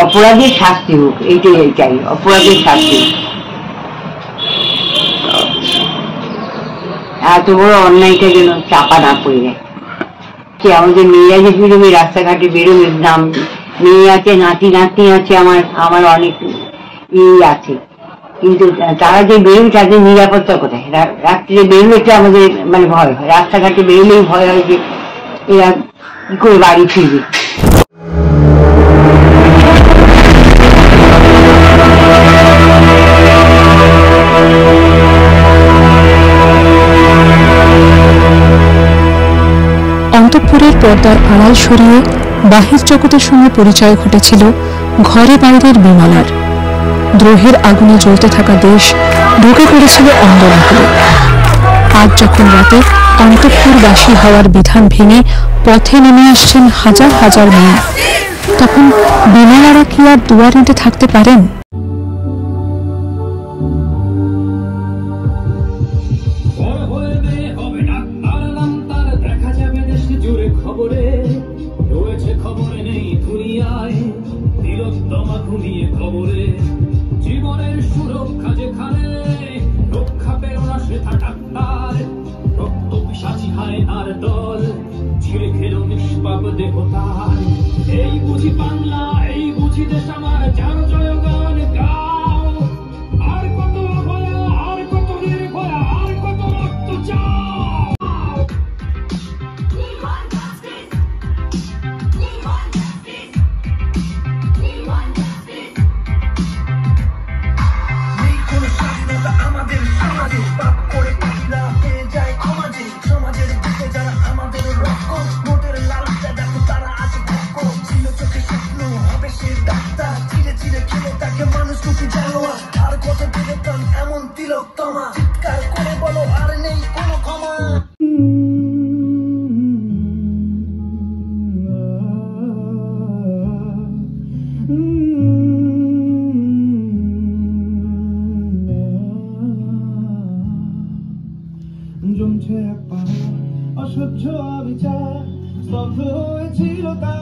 অপরাধীর শাস্তি হোক, এইটাই চাই, অপরাধীর শাস্তি। এত বড় অন্যায়টা যেন চাপা না পড়ে যায়। আমাদের মেয়েরা যে বেরোবে, রাস্তাঘাটে বেরোবে, মেয়ে আছে, নাতি নাতনি আছে, আমার অনেক আছে, কিন্তু তারা যে বেরোবে তাদের নিরাপত্তা কোথায়? রাত্রে বেরোলে তো আমাদের মানে ভয় হয়, রাস্তাঘাটে বেরোলেই ভয় হয় যে এরা কি করে বাড়ি ফিরবে। অন্তঃপুরের পর্দার আড়াল সরিয়ে বাহির জগতের সঙ্গে পরিচয় ঘটেছিল ঘরে বাইরের বিমলার। দ্রোহের আগুনে জ্বলতে থাকা দেশ ঢুকে পড়েছিল অন্দরমহলে। আজ যখন রাতে অন্তঃপুরবাসী হওয়ার বিধান ভেঙে পথে নেমে আসছেন হাজার হাজার মেয়ে, তখন বিমলারা কি আর দুয়ার নিতে থাকতে পারেন? জীবনের সুরক্ষা যেখানে রক্ষা পেল না সেটা ডাক্তার, রক্ত পিশাচি হায়নার দল ছিঁড়ে খেল নিষ্পাপ দেহতার। এই বুঝি বাংলা, এই বুঝি দেশ আমার, যার জয়গান গাও। আর কত অভয়া, আর কত নির্ভয়া, আর কত রক্ত চাও। জমছে এক পাহাড়, অসহ্য অবিচার, স্তব্ধ হয়েছিল তা